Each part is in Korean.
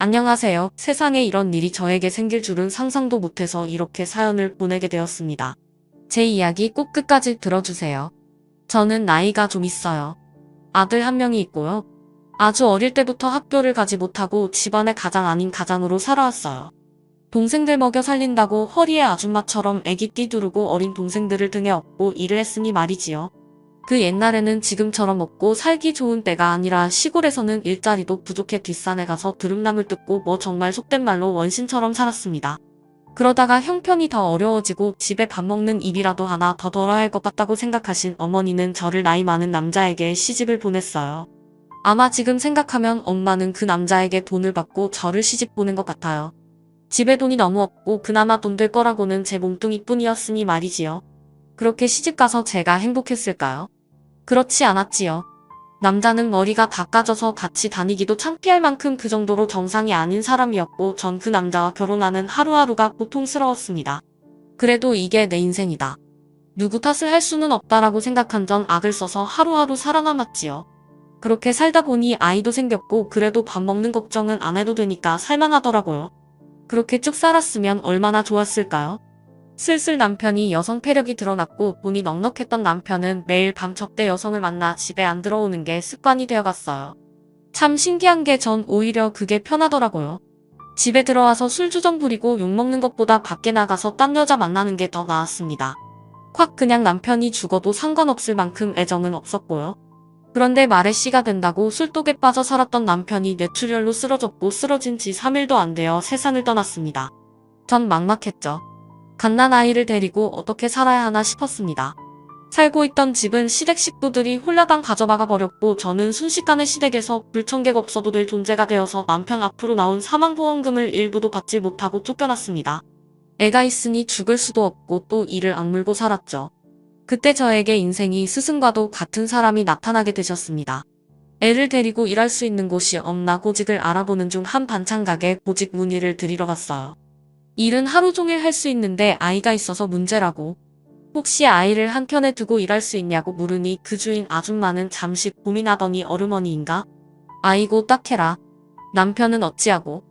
안녕하세요. 세상에 이런 일이 저에게 생길 줄은 상상도 못해서 이렇게 사연을 보내게 되었습니다. 제 이야기 꼭 끝까지 들어주세요. 저는 나이가 좀 있어요. 아들 한 명이 있고요. 아주 어릴 때부터 학교를 가지 못하고 집안의 가장 아닌 가장으로 살아왔어요. 동생들 먹여 살린다고 허리에 아줌마처럼 애기 띠두르고 어린 동생들을 등에 업고 일을 했으니 말이지요. 그 옛날에는 지금처럼 먹고 살기 좋은 때가 아니라 시골에서는 일자리도 부족해 뒷산에 가서 드름나물 뜯고 뭐 정말 속된 말로 원신처럼 살았습니다. 그러다가 형편이 더 어려워지고 집에 밥 먹는 입이라도 하나 더 덜어야 할 것 같다고 생각하신 어머니는 저를 나이 많은 남자에게 시집을 보냈어요. 아마 지금 생각하면 엄마는 그 남자에게 돈을 받고 저를 시집 보낸 것 같아요. 집에 돈이 너무 없고 그나마 돈 될 거라고는 제 몸뚱이뿐이었으니 말이지요. 그렇게 시집가서 제가 행복했을까요? 그렇지 않았지요. 남자는 머리가 다 까져서 같이 다니기도 창피할 만큼 그 정도로 정상이 아닌 사람이었고 전 그 남자와 결혼하는 하루하루가 고통스러웠습니다. 그래도 이게 내 인생이다. 누구 탓을 할 수는 없다라고 생각한 전 악을 써서 하루하루 살아남았지요. 그렇게 살다 보니 아이도 생겼고 그래도 밥 먹는 걱정은 안 해도 되니까 살만하더라고요. 그렇게 쭉 살았으면 얼마나 좋았을까요? 슬슬 남편이 여성 패력이 드러났고 돈이 넉넉했던 남편은 매일 밤 적대 여성을 만나 집에 안 들어오는 게 습관이 되어갔어요. 참 신기한 게 전 오히려 그게 편하더라고요. 집에 들어와서 술주정 부리고 욕먹는 것보다 밖에 나가서 딴 여자 만나는 게 더 나았습니다. 확 그냥 남편이 죽어도 상관없을 만큼 애정은 없었고요. 그런데 말에 씨가 된다고 술독에 빠져 살았던 남편이 뇌출혈로 쓰러졌고 쓰러진 지 3일도 안 되어 세상을 떠났습니다. 전 막막했죠. 갓난아이를 데리고 어떻게 살아야 하나 싶었습니다. 살고 있던 집은 시댁 식구들이 홀라당 가져나가 버렸고 저는 순식간에 시댁에서 불청객 없어도 될 존재가 되어서 남편 앞으로 나온 사망보험금을 일부도 받지 못하고 쫓겨났습니다. 애가 있으니 죽을 수도 없고 또 이를 악물고 살았죠. 그때 저에게 인생이 스승과도 같은 사람이 나타나게 되셨습니다. 애를 데리고 일할 수 있는 곳이 없나 고직을 알아보는 중 한 반찬 가게 보직 문의를 드리러 갔어요. 일은 하루 종일 할 수 있는데 아이가 있어서 문제라고. 혹시 아이를 한켠에 두고 일할 수 있냐고 물으니 그 주인 아줌마는 잠시 고민하더니 어르머니인가? 아이고 딱해라. 남편은 어찌하고.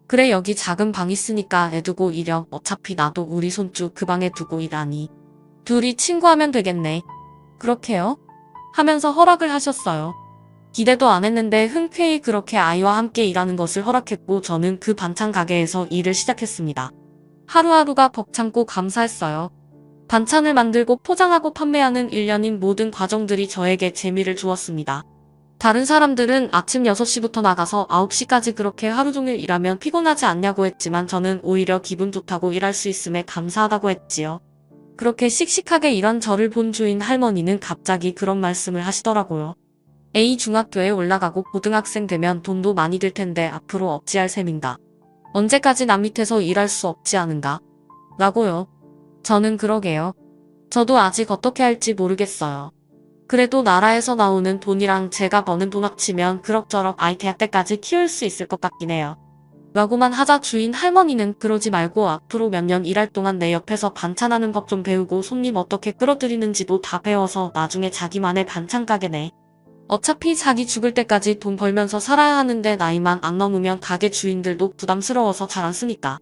그래 여기 작은 방 있으니까 애 두고 일여. 어차피 나도 우리 손주 그 방에 두고 일하니. 둘이 친구하면 되겠네. 그렇게요? 하면서 허락을 하셨어요. 기대도 안 했는데 흔쾌히 그렇게 아이와 함께 일하는 것을 허락했고 저는 그 반찬 가게에서 일을 시작했습니다. 하루하루가 벅찬고 감사했어요. 반찬을 만들고 포장하고 판매하는 일련인 모든 과정들이 저에게 재미를 주었습니다. 다른 사람들은 아침 6시부터 나가서 9시까지 그렇게 하루 종일 일하면 피곤하지 않냐고 했지만 저는 오히려 기분 좋다고 일할 수 있음에 감사하다고 했지요. 그렇게 씩씩하게 일한 저를 본 주인 할머니는 갑자기 그런 말씀을 하시더라고요. A 중학교에 올라가고 고등학생 되면 돈도 많이 들 텐데 앞으로 어찌할 셈인가. 언제까지 남 밑에서 일할 수 없지 않은가? 라고요. 저는 그러게요. 저도 아직 어떻게 할지 모르겠어요. 그래도 나라에서 나오는 돈이랑 제가 버는 돈 합치면 그럭저럭 아이 대학 때까지 키울 수 있을 것 같긴 해요. 라고만 하자 주인 할머니는 그러지 말고 앞으로 몇 년 일할 동안 내 옆에서 반찬하는 법 좀 배우고 손님 어떻게 끌어들이는지도 다 배워서 나중에 자기만의 반찬 가게 내. 어차피 자기 죽을 때까지 돈 벌면서 살아야 하는데 나이만 안 넘으면 가게 주인들도 부담스러워서 잘 안 쓰니까.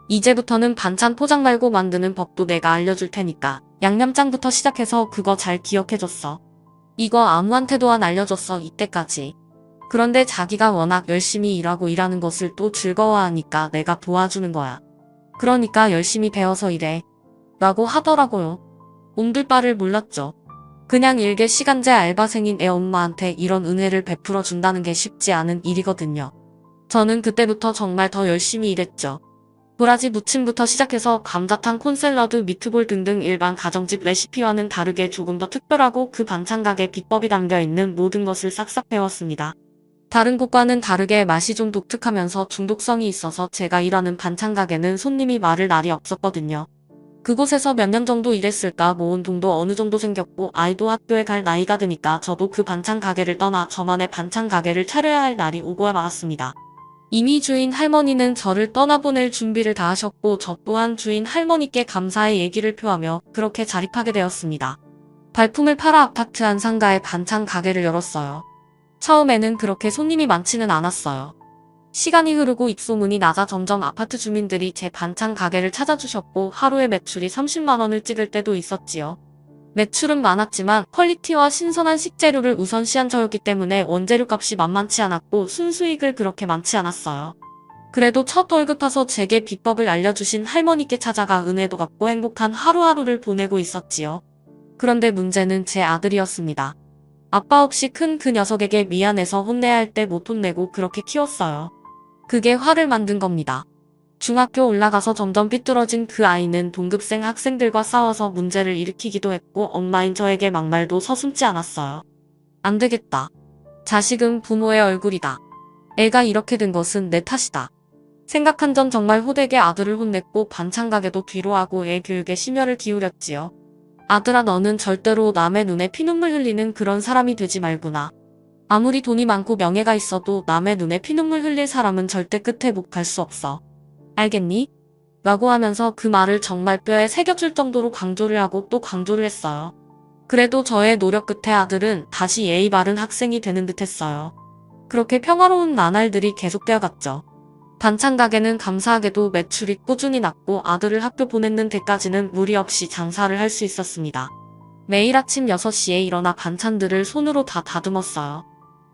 이제부터는 반찬 포장 말고 만드는 법도 내가 알려줄 테니까 양념장부터 시작해서 그거 잘 기억해줬어. 이거 아무한테도 안 알려줬어 이때까지. 그런데 자기가 워낙 열심히 일하고 일하는 것을 또 즐거워하니까 내가 도와주는 거야. 그러니까 열심히 배워서 일해. 라고 하더라고요. 옴둘 바를 몰랐죠. 그냥 일개 시간제 알바생인 애 엄마한테 이런 은혜를 베풀어 준다는 게 쉽지 않은 일이거든요. 저는 그때부터 정말 더 열심히 일했죠. 도라지 무침부터 시작해서 감자탕, 콘샐러드, 미트볼 등등 일반 가정집 레시피와는 다르게 조금 더 특별하고 그 반찬 가게 비법이 담겨있는 모든 것을 싹싹 배웠습니다. 다른 곳과는 다르게 맛이 좀 독특하면서 중독성이 있어서 제가 일하는 반찬 가게는 손님이 마를 날이 없었거든요. 그곳에서 몇 년 정도 일했을까 모은 돈도 어느 정도 생겼고 아이도 학교에 갈 나이가 드니까 저도 그 반찬 가게를 떠나 저만의 반찬 가게를 차려야 할 날이 오고 말았습니다. 이미 주인 할머니는 저를 떠나보낼 준비를 다 하셨고 저 또한 주인 할머니께 감사의 얘기를 표하며 그렇게 자립하게 되었습니다. 발품을 팔아 아파트 한 상가에 반찬 가게를 열었어요. 처음에는 그렇게 손님이 많지는 않았어요. 시간이 흐르고 입소문이 나자 점점 아파트 주민들이 제 반찬 가게를 찾아주셨고 하루에 매출이 30만 원을 찍을 때도 있었지요. 매출은 많았지만 퀄리티와 신선한 식재료를 우선시한 저였기 때문에 원재료 값이 만만치 않았고 순수익을 그렇게 많지 않았어요. 그래도 첫 월급 타서 제게 비법을 알려주신 할머니께 찾아가 은혜도 갚고 행복한 하루하루를 보내고 있었지요. 그런데 문제는 제 아들이었습니다. 아빠 없이 큰 그 녀석에게 미안해서 혼내야 할 때 못 혼내고 그렇게 키웠어요. 그게 화를 만든 겁니다. 중학교 올라가서 점점 삐뚤어진 그 아이는 동급생 학생들과 싸워서 문제를 일으키기도 했고 엄마인 저에게 막말도 서슴지 않았어요. 안 되겠다. 자식은 부모의 얼굴이다. 애가 이렇게 된 것은 내 탓이다. 생각한 전 정말 호되게 아들을 혼냈고 반찬 가게도 뒤로 하고 애 교육에 심혈을 기울였지요. 아들아, 너는 절대로 남의 눈에 피눈물 흘리는 그런 사람이 되지 말구나. 아무리 돈이 많고 명예가 있어도 남의 눈에 피눈물 흘릴 사람은 절대 끝에 못 갈 수 없어. 알겠니? 라고 하면서 그 말을 정말 뼈에 새겨줄 정도로 강조를 하고 또 강조를 했어요. 그래도 저의 노력 끝에 아들은 다시 예의 바른 학생이 되는 듯 했어요. 그렇게 평화로운 나날들이 계속되어 갔죠. 반찬 가게는 감사하게도 매출이 꾸준히 났고 아들을 학교 보내는 데까지는 무리 없이 장사를 할 수 있었습니다. 매일 아침 6시에 일어나 반찬들을 손으로 다 다듬었어요.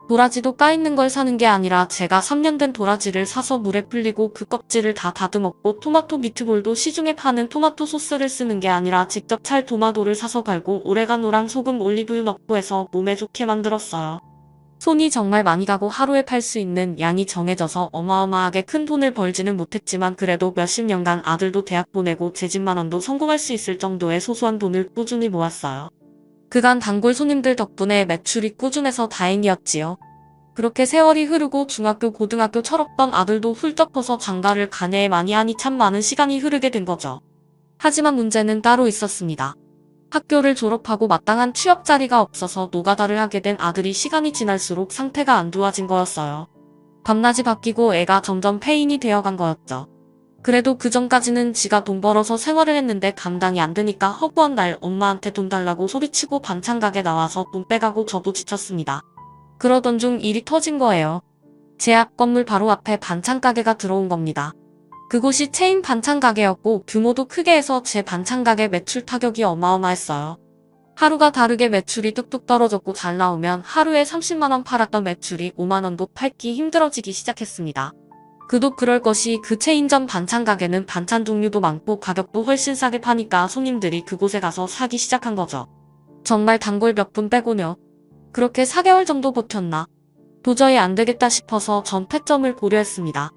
도라지도 까있는 걸 사는 게 아니라 제가 3년 된 도라지를 사서 물에 불리고 그 껍질을 다 다듬었고 토마토 미트볼도 시중에 파는 토마토 소스를 쓰는 게 아니라 직접 찰 토마토를 사서 갈고 오레가노랑 소금 올리브유 넣고 해서 몸에 좋게 만들었어요. 손이 정말 많이 가고 하루에 팔 수 있는 양이 정해져서 어마어마하게 큰 돈을 벌지는 못했지만 그래도 몇십 년간 아들도 대학 보내고 제 집만 원도 성공할 수 있을 정도의 소소한 돈을 꾸준히 모았어요. 그간 단골 손님들 덕분에 매출이 꾸준해서 다행이었지요. 그렇게 세월이 흐르고 중학교 고등학교 철없던 아들도 훌쩍 커서 장가를 가네에 많이 하니 참 많은 시간이 흐르게 된 거죠. 하지만 문제는 따로 있었습니다. 학교를 졸업하고 마땅한 취업 자리가 없어서 노가다를 하게 된 아들이 시간이 지날수록 상태가 안 좋아진 거였어요. 밤낮이 바뀌고 애가 점점 폐인이 되어간 거였죠. 그래도 그 전까지는 지가 돈 벌어서 생활을 했는데 감당이 안 되니까 허구한 날 엄마한테 돈 달라고 소리치고 반찬 가게 나와서 돈 빼가고 저도 지쳤습니다. 그러던 중 일이 터진 거예요. 제 앞 건물 바로 앞에 반찬 가게가 들어온 겁니다. 그곳이 체인 반찬 가게였고 규모도 크게 해서 제 반찬 가게 매출 타격이 어마어마했어요. 하루가 다르게 매출이 뚝뚝 떨어졌고 잘 나오면 하루에 30만 원 팔았던 매출이 5만 원도 팔기 힘들어지기 시작했습니다. 그도 그럴 것이 그 체인점 반찬 가게는 반찬 종류도 많고 가격도 훨씬 싸게 파니까 손님들이 그곳에 가서 사기 시작한 거죠. 정말 단골 몇 분 빼고요. 그렇게 4개월 정도 버텼나. 도저히 안 되겠다 싶어서 전 폐점을 고려했습니다.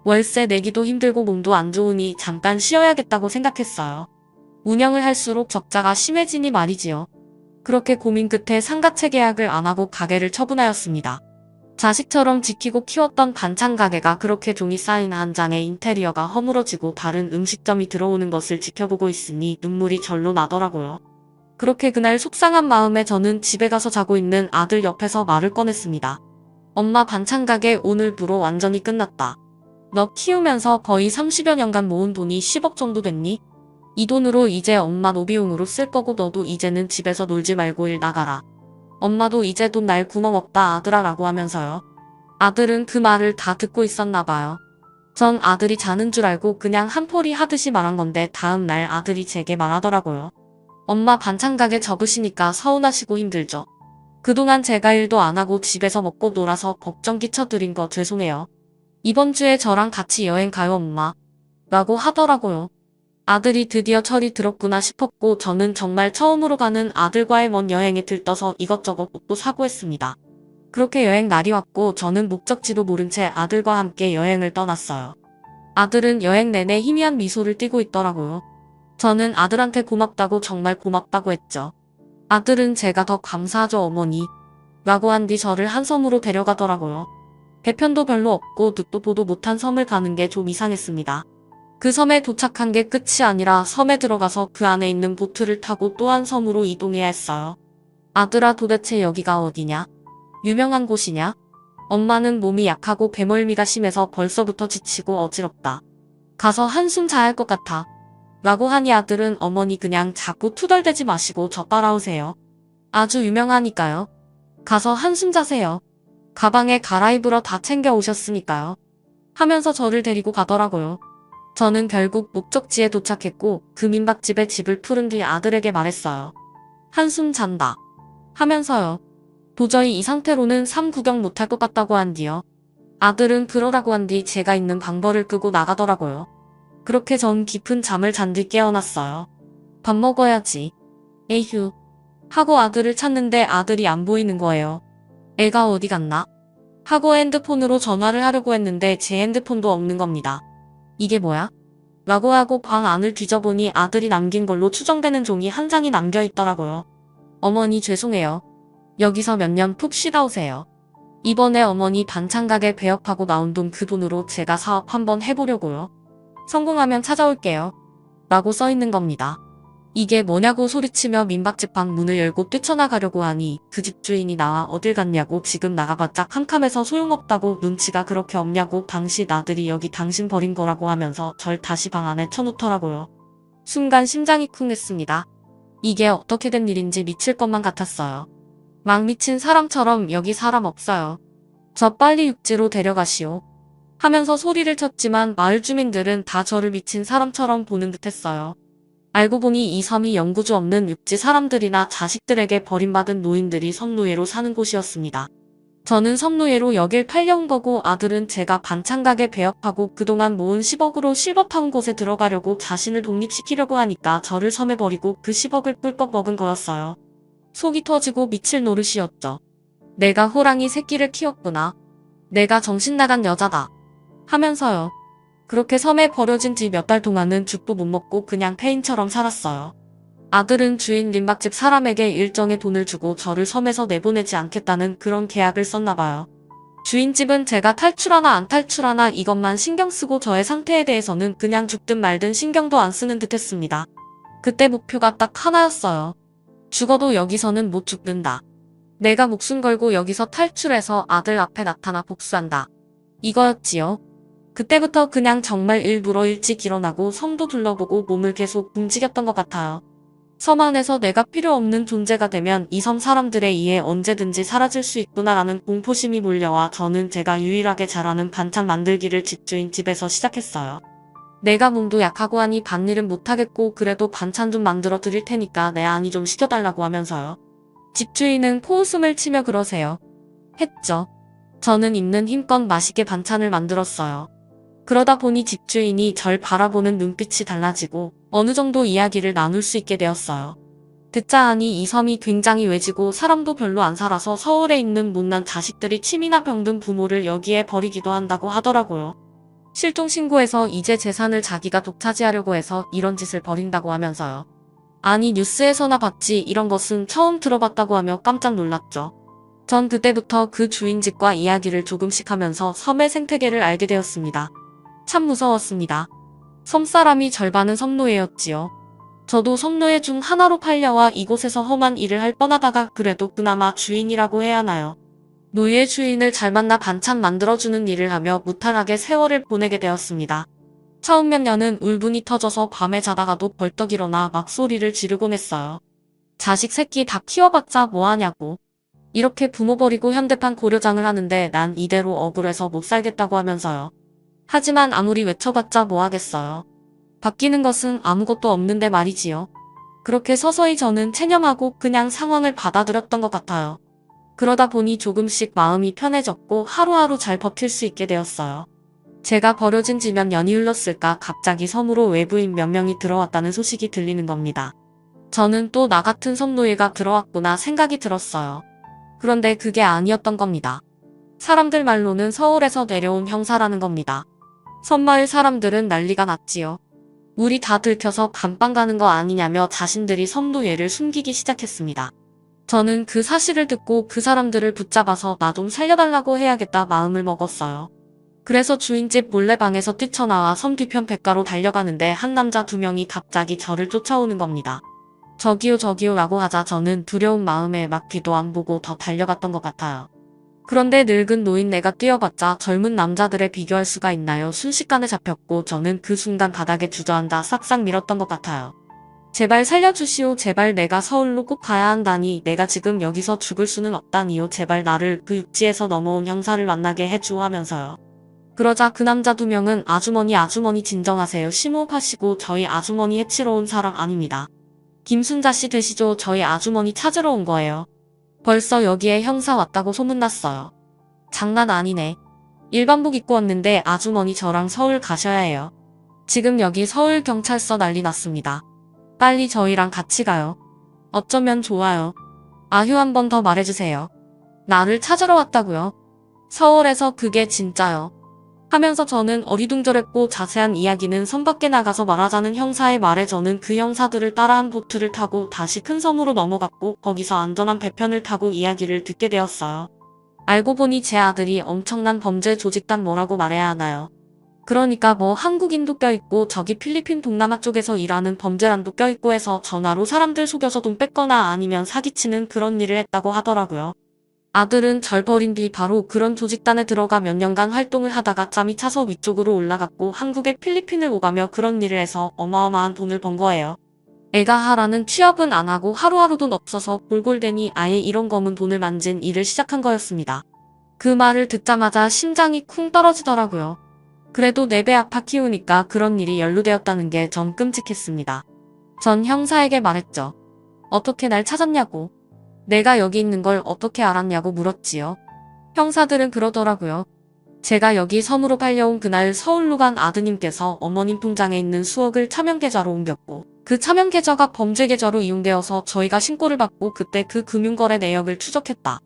월세 내기도 힘들고 몸도 안 좋으니 잠깐 쉬어야겠다고 생각했어요. 운영을 할수록 적자가 심해지니 말이지요. 그렇게 고민 끝에 상가채 계약을 안 하고 가게를 처분하였습니다. 자식처럼 지키고 키웠던 반찬 가게가 그렇게 종이 쌓인 한 장의 인테리어가 허물어지고 다른 음식점이 들어오는 것을 지켜보고 있으니 눈물이 절로 나더라고요. 그렇게 그날 속상한 마음에 저는 집에 가서 자고 있는 아들 옆에서 말을 꺼냈습니다. 엄마, 반찬 가게 오늘부로 완전히 끝났다. 너 키우면서 거의 30여 년간 모은 돈이 10억 정도 됐니? 이 돈으로 이제 엄마 노비용으로 쓸 거고 너도 이제는 집에서 놀지 말고 일 나가라. 엄마도 이제 돈 날 구멍 없다 아들아 라고 하면서요. 아들은 그 말을 다 듣고 있었나 봐요. 전 아들이 자는 줄 알고 그냥 한포리 하듯이 말한 건데 다음 날 아들이 제게 말하더라고요. 엄마, 반찬 가게 접으시니까 서운하시고 힘들죠. 그동안 제가 일도 안 하고 집에서 먹고 놀아서 걱정 끼쳐드린 거 죄송해요. 이번 주에 저랑 같이 여행 가요 엄마. 라고 하더라고요. 아들이 드디어 철이 들었구나 싶었고 저는 정말 처음으로 가는 아들과의 먼 여행에 들떠서 이것저것 옷도 사고 했습니다. 그렇게 여행 날이 왔고 저는 목적지도 모른 채 아들과 함께 여행을 떠났어요. 아들은 여행 내내 희미한 미소를 띠고 있더라고요. 저는 아들한테 고맙다고 정말 고맙다고 했죠. 아들은 제가 더 감사하죠 어머니. 라고 한 뒤 저를 한 섬으로 데려가더라고요. 배편도 별로 없고 듣도 보도 못한 섬을 가는 게 좀 이상했습니다. 그 섬에 도착한 게 끝이 아니라 섬에 들어가서 그 안에 있는 보트를 타고 또 한 섬으로 이동해야 했어요. 아들아, 도대체 여기가 어디냐? 유명한 곳이냐? 엄마는 몸이 약하고 배멀미가 심해서 벌써부터 지치고 어지럽다. 가서 한숨 자야 할 것 같아. 라고 하니 아들은 어머니 그냥 자꾸 투덜대지 마시고 저 따라오세요. 아주 유명하니까요. 가서 한숨 자세요. 가방에 갈아입으러 다 챙겨 오셨으니까요. 하면서 저를 데리고 가더라고요. 저는 결국 목적지에 도착했고 그 민박집에 집을 푸른 뒤 아들에게 말했어요. 한숨 잔다. 하면서요. 도저히 이 상태로는 삶 구경 못할 것 같다고 한 뒤요. 아들은 그러라고 한 뒤 제가 있는 방벌을 끄고 나가더라고요. 그렇게 전 깊은 잠을 잔 뒤 깨어났어요. 밥 먹어야지. 에휴. 하고 아들을 찾는데 아들이 안 보이는 거예요. 애가 어디 갔나? 하고 핸드폰으로 전화를 하려고 했는데 제 핸드폰도 없는 겁니다. 이게 뭐야? 라고 하고 방 안을 뒤져보니 아들이 남긴 걸로 추정되는 종이 한 장이 남겨 있더라고요. 어머니 죄송해요. 여기서 몇 년 푹 쉬다 오세요. 이번에 어머니 반찬 가게 배업하고 나온 돈 그 돈으로 제가 사업 한번 해보려고요. 성공하면 찾아올게요. 라고 써있는 겁니다. 이게 뭐냐고 소리치며 민박집 방 문을 열고 뛰쳐나가려고 하니 그 집주인이 나와 어딜 갔냐고 지금 나가봤자 캄캄해서 소용없다고 눈치가 그렇게 없냐고 당신 아들이 여기 당신 버린 거라고 하면서 절 다시 방 안에 쳐놓더라고요. 순간 심장이 쿵 했습니다. 이게 어떻게 된 일인지 미칠 것만 같았어요. 막 미친 사람처럼 여기 사람 없어요. 저 빨리 육지로 데려가시오. 하면서 소리를 쳤지만 마을 주민들은 다 저를 미친 사람처럼 보는 듯했어요. 알고 보니 이 섬이 영구주 없는 육지 사람들이나 자식들에게 버림받은 노인들이 섬노예로 사는 곳이었습니다. 저는 섬노예로 여길 팔려온 거고 아들은 제가 반찬 가게 배업하고 그동안 모은 10억으로 실버타운 곳에 들어가려고 자신을 독립시키려고 하니까 저를 섬에 버리고 그 10억을 꿀꺽 먹은 거였어요. 속이 터지고 미칠 노릇이었죠. 내가 호랑이 새끼를 키웠구나. 내가 정신 나간 여자다. 하면서요. 그렇게 섬에 버려진 지 몇 달 동안은 죽도 못 먹고 그냥 폐인처럼 살았어요. 아들은 주인 민박집 사람에게 일정의 돈을 주고 저를 섬에서 내보내지 않겠다는 그런 계약을 썼나봐요. 주인집은 제가 탈출하나 안 탈출하나 이것만 신경 쓰고 저의 상태에 대해서는 그냥 죽든 말든 신경도 안 쓰는 듯 했습니다. 그때 목표가 딱 하나였어요. 죽어도 여기서는 못 죽는다. 내가 목숨 걸고 여기서 탈출해서 아들 앞에 나타나 복수한다. 이거였지요. 그때부터 그냥 정말 일부러 일찍 일어나고 섬도 둘러보고 몸을 계속 움직였던 것 같아요. 섬 안에서 내가 필요 없는 존재가 되면 이 섬 사람들에 의해 언제든지 사라질 수 있구나라는 공포심이 몰려와 저는 제가 유일하게 잘하는 반찬 만들기를 집주인 집에서 시작했어요. 내가 몸도 약하고 하니 밭일은 못하겠고 그래도 반찬 좀 만들어 드릴 테니까 내 아니 좀 시켜달라고 하면서요. 집주인은 코웃음을 치며 그러세요. 했죠. 저는 있는 힘껏 맛있게 반찬을 만들었어요. 그러다 보니 집주인이 절 바라보는 눈빛이 달라지고 어느 정도 이야기를 나눌 수 있게 되었어요. 듣자 하니 이 섬이 굉장히 외지고 사람도 별로 안 살아서 서울에 있는 못난 자식들이 침이나 병든 부모를 여기에 버리기도 한다고 하더라고요. 실종신고해서 이제 재산을 자기가 독차지하려고 해서 이런 짓을 벌인다고 하면서요. 아니 뉴스에서나 봤지 이런 것은 처음 들어봤다고 하며 깜짝 놀랐죠. 전 그때부터 그 주인집과 이야기를 조금씩 하면서 섬의 생태계를 알게 되었습니다. 참 무서웠습니다. 섬사람이 절반은 섬노예였지요. 저도 섬노예 중 하나로 팔려와 이곳에서 험한 일을 할 뻔하다가 그래도 그나마 주인이라고 해야 하나요. 노예 주인을 잘 만나 반찬 만들어주는 일을 하며 무탈하게 세월을 보내게 되었습니다. 처음 몇 년은 울분이 터져서 밤에 자다가도 벌떡 일어나 막 소리를 지르곤 했어요. 자식 새끼 다 키워봤자 뭐하냐고. 이렇게 부모 버리고 현대판 고려장을 하는데 난 이대로 억울해서 못 살겠다고 하면서요. 하지만 아무리 외쳐봤자 뭐하겠어요. 바뀌는 것은 아무것도 없는데 말이지요. 그렇게 서서히 저는 체념하고 그냥 상황을 받아들였던 것 같아요. 그러다 보니 조금씩 마음이 편해졌고 하루하루 잘 버틸 수 있게 되었어요. 제가 버려진 지 몇 년이 흘렀을까 갑자기 섬으로 외부인 몇 명이 들어왔다는 소식이 들리는 겁니다. 저는 또 나 같은 섬노예가 들어왔구나 생각이 들었어요. 그런데 그게 아니었던 겁니다. 사람들 말로는 서울에서 내려온 형사라는 겁니다. 섬마을 사람들은 난리가 났지요. 우리 다 들켜서 감방 가는 거 아니냐며 자신들이 섬노예를 숨기기 시작했습니다. 저는 그 사실을 듣고 그 사람들을 붙잡아서 나 좀 살려달라고 해야겠다 마음을 먹었어요. 그래서 주인집 몰래방에서 뛰쳐나와 섬 뒤편 돵가로 달려가는데 한 남자 2명이 갑자기 저를 쫓아오는 겁니다. 저기요 저기요 라고 하자 저는 두려운 마음에 막 뒤도 안 보고 더 달려갔던 것 같아요. 그런데 늙은 노인네가 뛰어봤자 젊은 남자들에 비교할 수가 있나요? 순식간에 잡혔고 저는 그 순간 바닥에 주저앉아 싹싹 밀었던 것 같아요. 제발 살려주시오. 제발 내가 서울로 꼭 가야 한다니. 내가 지금 여기서 죽을 수는 없다니요. 제발 나를 그 육지에서 넘어온 형사를 만나게 해주오 하면서요. 그러자 그 남자 2명은 아주머니 진정하세요. 심호흡하시고 저희 아주머니 해치러 온 사람 아닙니다. 김순자 씨 되시죠? 저희 아주머니 찾으러 온 거예요. 벌써 여기에 형사 왔다고 소문났어요. 장난 아니네. 일반복 입고 왔는데 아주머니 저랑 서울 가셔야 해요. 지금 여기 서울경찰서 난리 났습니다. 빨리 저희랑 같이 가요. 어쩌면 좋아요. 아휴 한 번 더 말해주세요. 나를 찾으러 왔다고요? 서울에서 그게 진짜요. 하면서 저는 어리둥절했고 자세한 이야기는 섬 밖에 나가서 말하자는 형사의 말에 저는 그 형사들을 따라한 보트를 타고 다시 큰 섬으로 넘어갔고 거기서 안전한 배편을 타고 이야기를 듣게 되었어요. 알고 보니 제 아들이 엄청난 범죄 조직단 뭐라고 말해야 하나요? 그러니까 뭐 한국인도 껴있고 저기 필리핀 동남아 쪽에서 일하는 범죄란도 껴있고 해서 전화로 사람들 속여서 돈 뺐거나 아니면 사기치는 그런 일을 했다고 하더라고요. 아들은 절 버린 뒤 바로 그런 조직단에 들어가 몇 년간 활동을 하다가 짬이 차서 위쪽으로 올라갔고 한국에 필리핀을 오가며 그런 일을 해서 어마어마한 돈을 번 거예요. 애가 하라는 취업은 안 하고 하루하루 돈 없어서 골골대니 아예 이런 검은 돈을 만진 일을 시작한 거였습니다. 그 말을 듣자마자 심장이 쿵 떨어지더라고요. 그래도 4배 아파 키우니까 그런 일이 연루되었다는 게 전 끔찍했습니다. 전 형사에게 말했죠. 어떻게 날 찾았냐고. 내가 여기 있는 걸 어떻게 알았냐고 물었지요. 형사들은 그러더라고요. 제가 여기 섬으로 팔려온 그날 서울로 간 아드님께서 어머님 통장에 있는 수억을 차명계좌로 옮겼고 그 차명계좌가 범죄계좌로 이용되어서 저희가 신고를 받고 그때 그 금융거래 내역을 추적했다.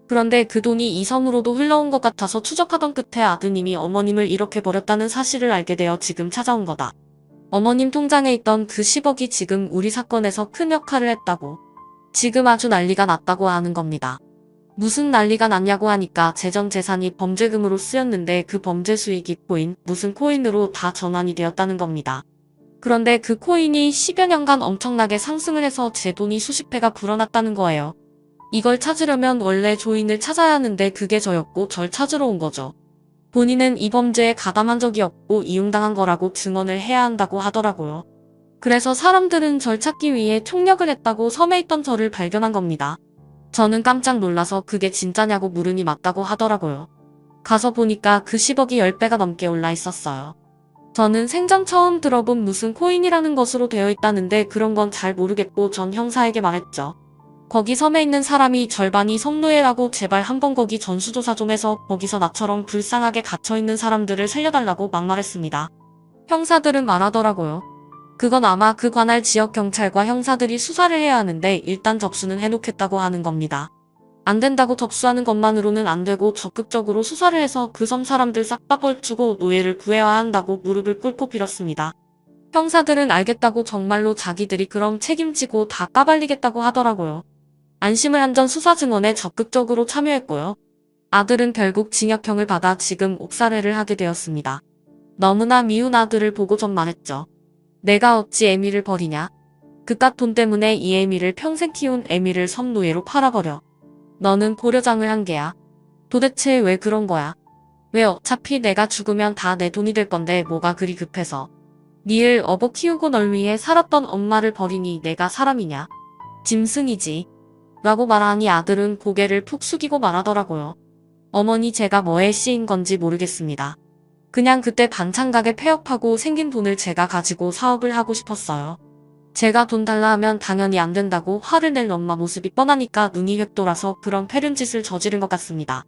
그런데 그 돈이 이 섬으로도 흘러온 것 같아서 추적하던 끝에 아드님이 어머님을 이렇게 버렸다는 사실을 알게 되어 지금 찾아온 거다. 어머님 통장에 있던 그 10억이 지금 우리 사건에서 큰 역할을 했다고. 지금 아주 난리가 났다고 하는 겁니다. 무슨 난리가 났냐고 하니까 재정재산이 범죄금으로 쓰였는데 그 범죄 수익이 코인, 무슨 코인으로 다 전환이 되었다는 겁니다. 그런데 그 코인이 10여 년간 엄청나게 상승을 해서 제 돈이 수십 배가 불어났다는 거예요. 이걸 찾으려면 원래 조인을 찾아야 하는데 그게 저였고 절 찾으러 온 거죠. 본인은 이 범죄에 가담한 적이 없고 이용당한 거라고 증언을 해야 한다고 하더라고요. 그래서 사람들은 절 찾기 위해 총력을 했다고 섬에 있던 저를 발견한 겁니다. 저는 깜짝 놀라서 그게 진짜냐고 물으니 맞다고 하더라고요. 가서 보니까 그 10억이 10배가 넘게 올라 있었어요. 저는 생전 처음 들어본 무슨 코인이라는 것으로 되어 있다는데 그런 건 잘 모르겠고 전 형사에게 말했죠. 거기 섬에 있는 사람이 절반이 성노예라고 제발 한번 거기 전수조사 좀 해서 거기서 나처럼 불쌍하게 갇혀있는 사람들을 살려달라고 막말했습니다. 형사들은 말하더라고요. 그건 아마 그 관할 지역 경찰과 형사들이 수사를 해야 하는데 일단 접수는 해놓겠다고 하는 겁니다. 안 된다고 접수하는 것만으로는 안 되고 적극적으로 수사를 해서 그 섬 사람들 싹 다 벌주고 노예를 구해야 한다고 무릎을 꿇고 빌었습니다. 형사들은 알겠다고 정말로 자기들이 그럼 책임지고 다 까발리겠다고 하더라고요. 안심을 한 전 수사 증언에 적극적으로 참여했고요. 아들은 결국 징역형을 받아 지금 옥살이를 하게 되었습니다. 너무나 미운 아들을 보고 전 말했죠. 내가 어찌 애미를 버리냐. 그깟 돈 때문에 이 애미를 평생 키운 애미를 섬노예로 팔아버려. 너는 고려장을 한 게야. 도대체 왜 그런 거야? 왜 어차피 내가 죽으면 다 내 돈이 될 건데 뭐가 그리 급해서. 니를 업어 키우고 널 위해 살았던 엄마를 버리니 내가 사람이냐. 짐승이지. 라고 말하니 아들은 고개를 푹 숙이고 말하더라고요. 어머니 제가 뭐에 씌인 건지 모르겠습니다. 그냥 그때 반찬가게 폐업하고 생긴 돈을 제가 가지고 사업을 하고 싶었어요. 제가 돈 달라 하면 당연히 안 된다고 화를 낼 엄마 모습이 뻔하니까 눈이 획 돌아서 그런 패륜짓을 저지른 것 같습니다.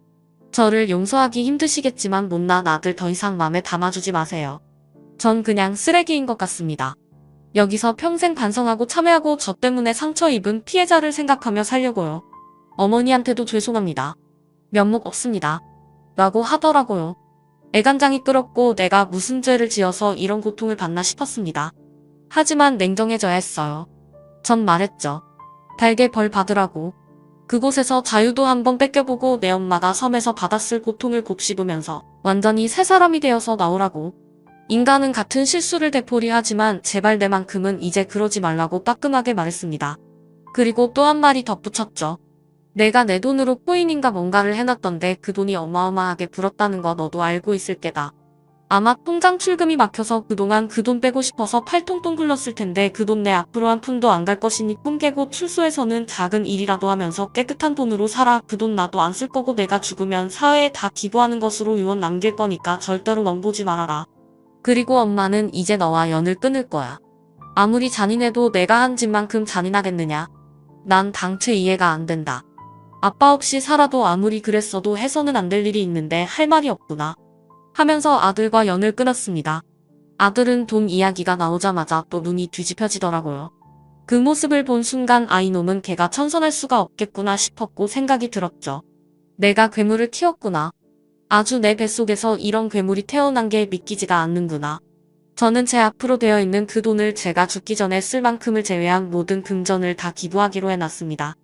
저를 용서하기 힘드시겠지만 못난 아들 더 이상 맘에 담아주지 마세요. 전 그냥 쓰레기인 것 같습니다. 여기서 평생 반성하고 참회하고 저 때문에 상처 입은 피해자를 생각하며 살려고요. 어머니한테도 죄송합니다. 면목 없습니다. 라고 하더라고요. 애간장이 끓었고 내가 무슨 죄를 지어서 이런 고통을 받나 싶었습니다. 하지만 냉정해져야 했어요. 전 말했죠. 달게 벌 받으라고. 그곳에서 자유도 한번 뺏겨보고 내 엄마가 섬에서 받았을 고통을 곱씹으면서 완전히 새 사람이 되어서 나오라고. 인간은 같은 실수를 되풀이하지만 제발 내만큼은 이제 그러지 말라고 따끔하게 말했습니다. 그리고 또 한 마디 덧붙였죠. 내가 내 돈으로 코인인가 뭔가를 해놨던데 그 돈이 어마어마하게 불었다는 거 너도 알고 있을 게다. 아마 통장 출금이 막혀서 그동안 그 돈 빼고 싶어서 팔통통 굴렀을 텐데 그 돈 내 앞으로 한 푼도 안 갈 것이니 꿈 깨고 출소해서는 작은 일이라도 하면서 깨끗한 돈으로 살아. 그 돈 나도 안 쓸 거고 내가 죽으면 사회에 다 기부하는 것으로 유언 남길 거니까 절대로 멍보지 말아라. 그리고 엄마는 이제 너와 연을 끊을 거야. 아무리 잔인해도 내가 한 짓만큼 잔인하겠느냐. 난 당최 이해가 안 된다. 아빠 없이 살아도 아무리 그랬어도 해서는 안 될 일이 있는데 할 말이 없구나. 하면서 아들과 연을 끊었습니다. 아들은 돈 이야기가 나오자마자 또 눈이 뒤집혀지더라고요. 그 모습을 본 순간 아이놈은 걔가 천선할 수가 없겠구나 싶었고 생각이 들었죠. 내가 괴물을 키웠구나. 아주 내 뱃속에서 이런 괴물이 태어난 게 믿기지가 않는구나. 저는 제 앞으로 되어 있는 그 돈을 제가 죽기 전에 쓸 만큼을 제외한 모든 금전을 다 기부하기로 해놨습니다.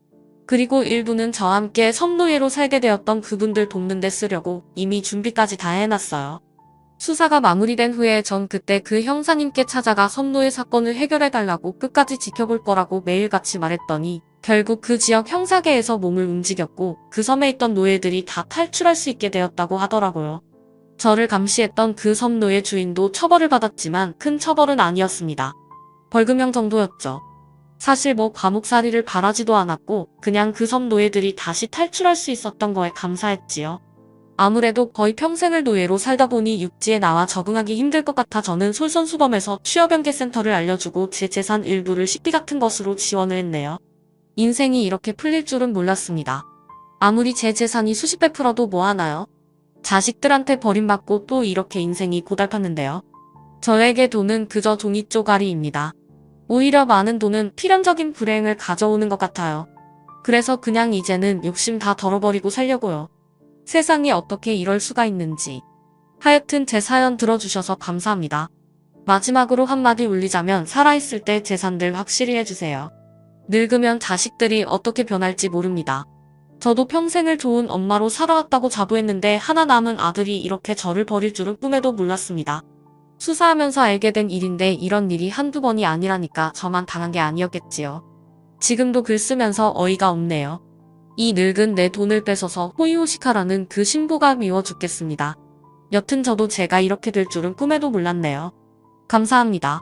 그리고 일부는 저와 함께 섬노예로 살게 되었던 그분들 돕는 데 쓰려고 이미 준비까지 다 해놨어요. 수사가 마무리된 후에 전 그때 그 형사님께 찾아가 섬노예 사건을 해결해달라고 끝까지 지켜볼 거라고 매일같이 말했더니 결국 그 지역 형사계에서 몸을 움직였고 그 섬에 있던 노예들이 다 탈출할 수 있게 되었다고 하더라고요. 저를 감시했던 그 섬노예 주인도 처벌을 받았지만 큰 처벌은 아니었습니다. 벌금형 정도였죠. 사실 뭐 감옥살이를 바라지도 않았고 그냥 그 섬 노예들이 다시 탈출할 수 있었던 거에 감사했지요. 아무래도 거의 평생을 노예로 살다 보니 육지에 나와 적응하기 힘들 것 같아 저는 솔선수범해서 취업연계센터를 알려주고 제 재산 일부를 식비 같은 것으로 지원을 했네요. 인생이 이렇게 풀릴 줄은 몰랐습니다. 아무리 제 재산이 수십 배 풀어도 뭐하나요? 자식들한테 버림받고 또 이렇게 인생이 고달팠는데요. 저에게 돈은 그저 종이 쪼가리입니다. 오히려 많은 돈은 필연적인 불행을 가져오는 것 같아요. 그래서 그냥 이제는 욕심 다 덜어버리고 살려고요. 세상에 어떻게 이럴 수가 있는지. 하여튼 제 사연 들어주셔서 감사합니다. 마지막으로 한마디 올리자면 살아있을 때 재산들 확실히 해주세요. 늙으면 자식들이 어떻게 변할지 모릅니다. 저도 평생을 좋은 엄마로 살아왔다고 자부했는데 하나 남은 아들이 이렇게 저를 버릴 줄은 꿈에도 몰랐습니다. 수사하면서 알게 된 일인데 이런 일이 한두 번이 아니라니까 저만 당한 게 아니었겠지요. 지금도 글 쓰면서 어이가 없네요. 이 늙은 내 돈을 뺏어서 호의호식하라는 그 신부가 미워 죽겠습니다. 여튼 저도 제가 이렇게 될 줄은 꿈에도 몰랐네요. 감사합니다.